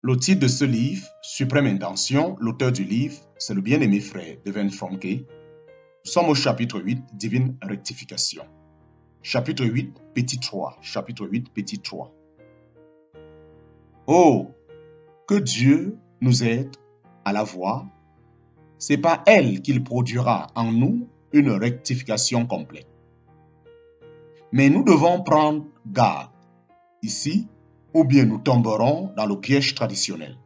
Le titre de ce livre, Suprême Intention, l'auteur du livre, c'est le bien-aimé frère Devin Fromke. Nous sommes au chapitre 8, Divine Rectification. Chapitre 8, petit 3. Chapitre 8, petit 3. Oh, que Dieu nous aide à la voir. C'est par elle qu'il produira en nous une rectification complète. Mais nous devons prendre garde ici, ou bien nous tomberons dans le piège traditionnel.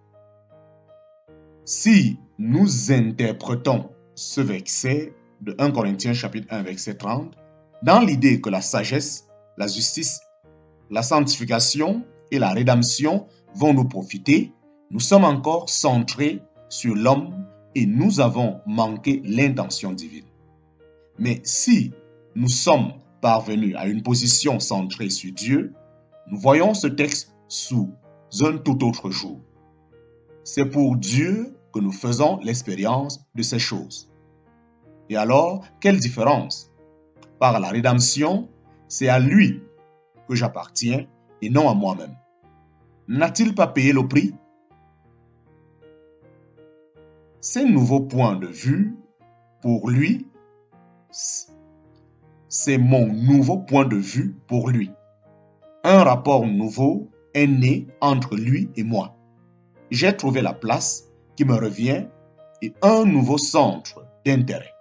Si nous interprétons ce verset de 1 Corinthiens chapitre 1 verset 30 dans l'idée que la sagesse, la justice, la sanctification et la rédemption vont nous profiter, nous sommes encore centrés sur l'homme et nous avons manqué l'intention divine. Mais si nous sommes parvenus à une position centrée sur Dieu, nous voyons ce texte sous un tout autre jour. C'est pour Dieu que nous faisons l'expérience de ces choses. Et alors, quelle différence? Par la rédemption, c'est à lui que j'appartiens et non à moi-même. N'a-t-il pas payé le prix? Ces nouveaux points de vue, pour lui, c'est mon nouveau point de vue pour lui. Un rapport nouveau est né entre lui et moi. J'ai trouvé la place qui me revient et un nouveau centre d'intérêt.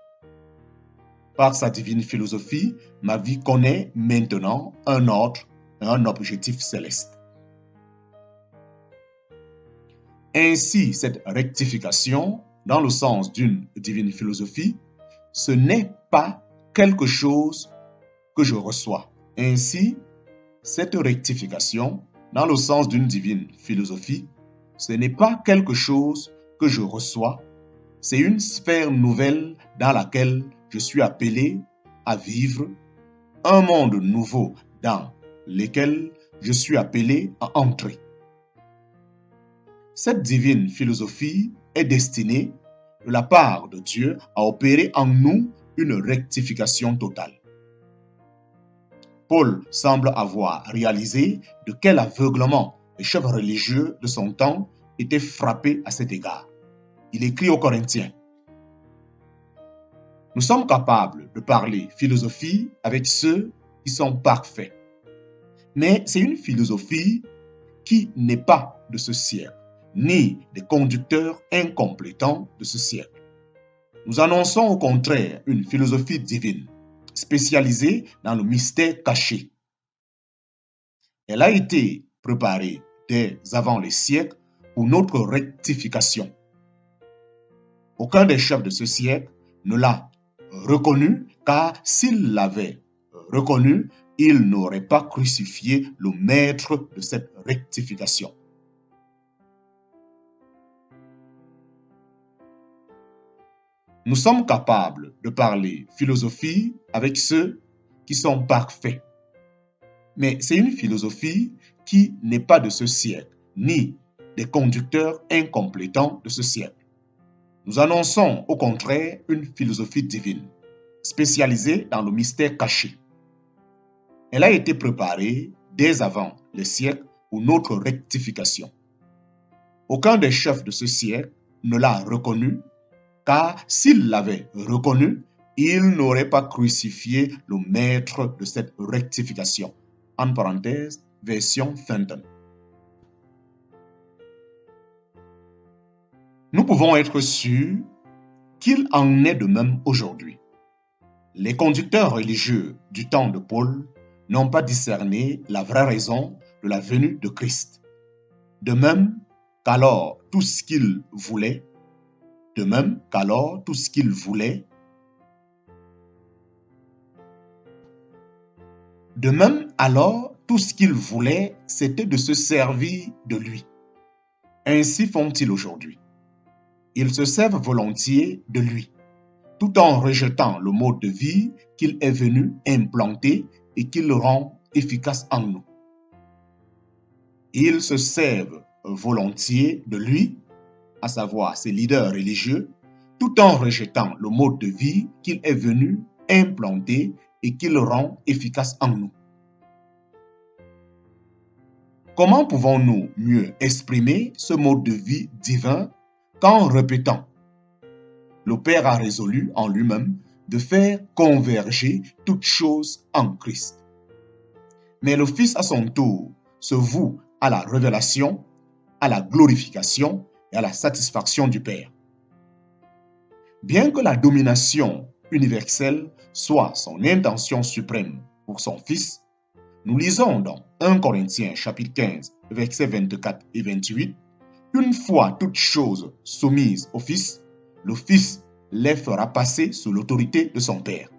Par sa divine philosophie, ma vie connaît maintenant un ordre et un objectif céleste. Ainsi, cette rectification, dans le sens d'une divine philosophie, ce n'est pas quelque chose que je reçois. Ainsi, cette rectification, dans le sens d'une divine philosophie, ce n'est pas quelque chose que je reçois, c'est une sphère nouvelle dans laquelle je suis appelé à vivre, un monde nouveau dans lequel je suis appelé à entrer. Cette divine philosophie est destinée, de la part de Dieu, à opérer en nous une rectification totale. Paul semble avoir réalisé de quel aveuglement les chefs religieux de son temps étaient frappés à cet égard. Il écrit aux Corinthiens: nous sommes capables de parler philosophie avec ceux qui sont parfaits. Mais c'est une philosophie qui n'est pas de ce siècle, ni des conducteurs incompétents de ce siècle. Nous annonçons au contraire une philosophie divine, spécialisée dans le mystère caché. Elle a été préparée dès avant les siècles pour notre rectification. Aucun des chefs de ce siècle ne l'a reconnu, car s'il l'avait reconnu, il n'aurait pas crucifié le maître de cette rectification. Nous sommes capables de parler philosophie avec ceux qui sont parfaits. Mais c'est une philosophie qui n'est pas de ce siècle, ni des conducteurs incompétents de ce siècle. Nous annonçons au contraire une philosophie divine, spécialisée dans le mystère caché. Elle a été préparée dès avant les siècles pour notre rectification. Aucun des chefs de ce siècle ne l'a reconnu, car s'il l'avait reconnu, il n'aurait pas crucifié le maître de cette rectification. En parenthèse, version Fenton. Nous pouvons être sûrs qu'il en est de même aujourd'hui. Les conducteurs religieux du temps de Paul n'ont pas discerné la vraie raison de la venue de Christ. De même qu'alors tout ce qu'ils voulaient, c'était de se servir de lui. Ainsi font-ils aujourd'hui. Ils se servent volontiers de lui, tout en rejetant le mode de vie qu'il est venu implanter et qu'il rend efficace en nous. Ils se servent volontiers de lui, à savoir ses leaders religieux, tout en rejetant le mode de vie qu'il est venu implanter et qu'il rend efficace en nous. Comment pouvons-nous mieux exprimer ce mode de vie divin qu'en répétant: le Père a résolu en lui-même de faire converger toutes choses en Christ. Mais le Fils à son tour se voue à la révélation, à la glorification et à la satisfaction du Père. Bien que la domination universelle soit son intention suprême pour son Fils, nous lisons dans 1 Corinthiens chapitre 15, versets 24 et 28, une fois toutes choses soumises au Fils, le Fils les fera passer sous l'autorité de son Père.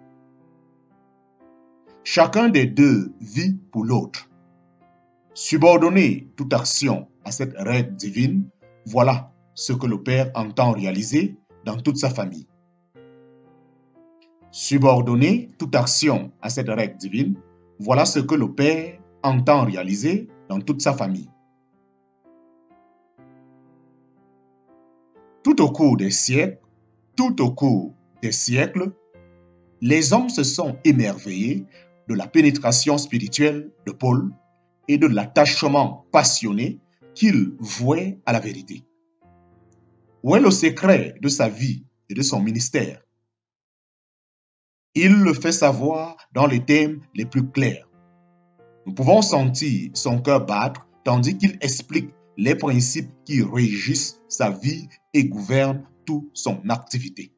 Chacun des deux vit pour l'autre. Subordonner toute action à cette règle divine, voilà ce que le Père entend réaliser dans toute sa famille. Subordonner toute action à cette règle divine, voilà ce que le Père entend réaliser dans toute sa famille. Tout au cours des siècles, les hommes se sont émerveillés de la pénétration spirituelle de Paul et de l'attachement passionné qu'il vouait à la vérité. Où est le secret de sa vie et de son ministère? Il le fait savoir dans les thèmes les plus clairs. Nous pouvons sentir son cœur battre tandis qu'il explique les principes qui régissent sa vie et gouvernent toute son activité.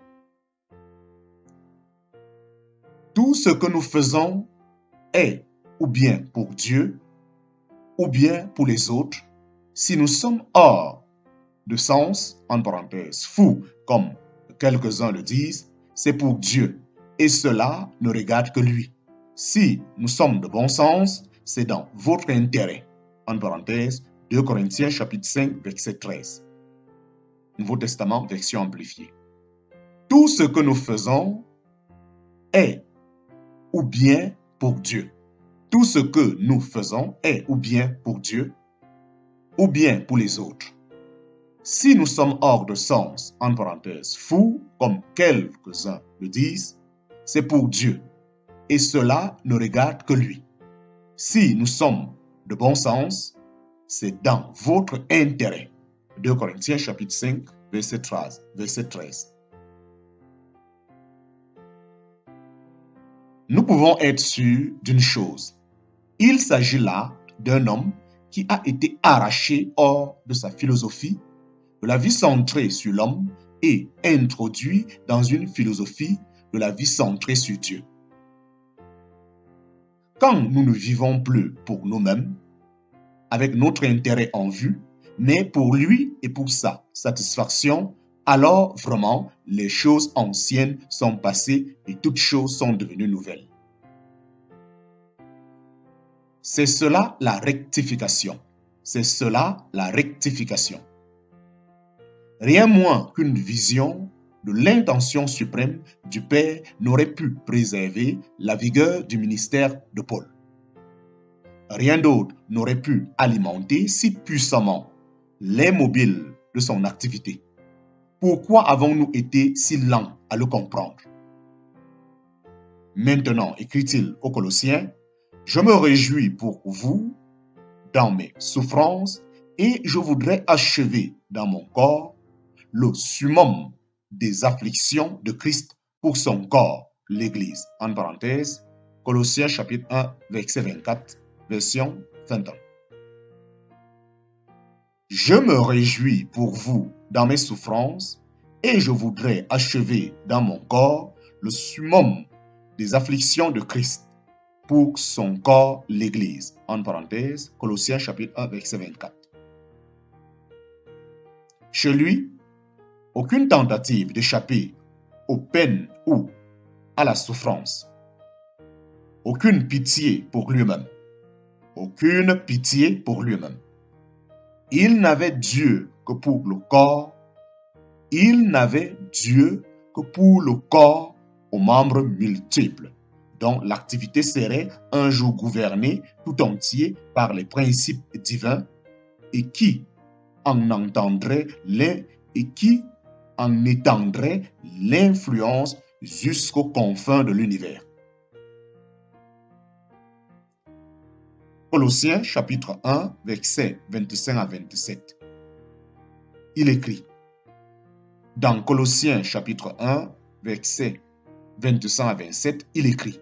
Tout ce que nous faisons est ou bien pour Dieu, ou bien pour les autres, si nous sommes hors de sens, en parenthèse, fou, comme quelques-uns le disent, c'est pour Dieu, et cela ne regarde que lui. Si nous sommes de bon sens, c'est dans votre intérêt, en parenthèse, 2 Corinthiens chapitre 5, verset 13. Nouveau Testament, version amplifiée. Tout ce que nous faisons est ou bien pour Dieu. Tout ce que nous faisons est ou bien pour Dieu, ou bien pour les autres. Si nous sommes hors de sens, en parenthèse, fous, comme quelques-uns le disent, c'est pour Dieu, et cela ne regarde que lui. Si nous sommes de bon sens, c'est dans votre intérêt. 2 Corinthiens chapitre 5, verset 13. Nous pouvons être sûrs d'une chose. Il s'agit là d'un homme qui a été arraché hors de sa philosophie, de la vie centrée sur l'homme et introduit dans une philosophie de la vie centrée sur Dieu. Quand nous ne vivons plus pour nous-mêmes, avec notre intérêt en vue, mais pour lui et pour sa satisfaction, alors vraiment les choses anciennes sont passées et toutes choses sont devenues nouvelles. C'est cela la rectification. C'est cela la rectification. Rien moins qu'une vision de l'intention suprême du Père n'aurait pu préserver la vigueur du ministère de Paul. Rien d'autre n'aurait pu alimenter si puissamment les mobiles de son activité. Pourquoi avons-nous été si lents à le comprendre? Maintenant, écrit-il aux Colossiens, je me réjouis pour vous dans mes souffrances et je voudrais achever dans mon corps le summum des afflictions de Christ pour son corps, l'Église. En parenthèse, Colossiens chapitre 1, verset 24, version 21. Je me réjouis pour vous dans mes souffrances et je voudrais achever dans mon corps le summum des afflictions de Christ pour son corps, l'Église. En parenthèse, Colossiens chapitre 1, verset 24. Chez lui, aucune tentative d'échapper aux peines ou à la souffrance. Aucune pitié pour lui-même. Aucune pitié pour lui-même. Il n'avait Dieu que pour le corps. Il n'avait Dieu que pour le corps aux membres multiples, dont l'activité serait un jour gouvernée tout entier par les principes divins et qui en entendrait en étendrait l'influence jusqu'aux confins de l'univers. Colossiens chapitre 1, versets 25 à 27. Il écrit, dans Colossiens chapitre 1, versets 25 à 27, il écrit,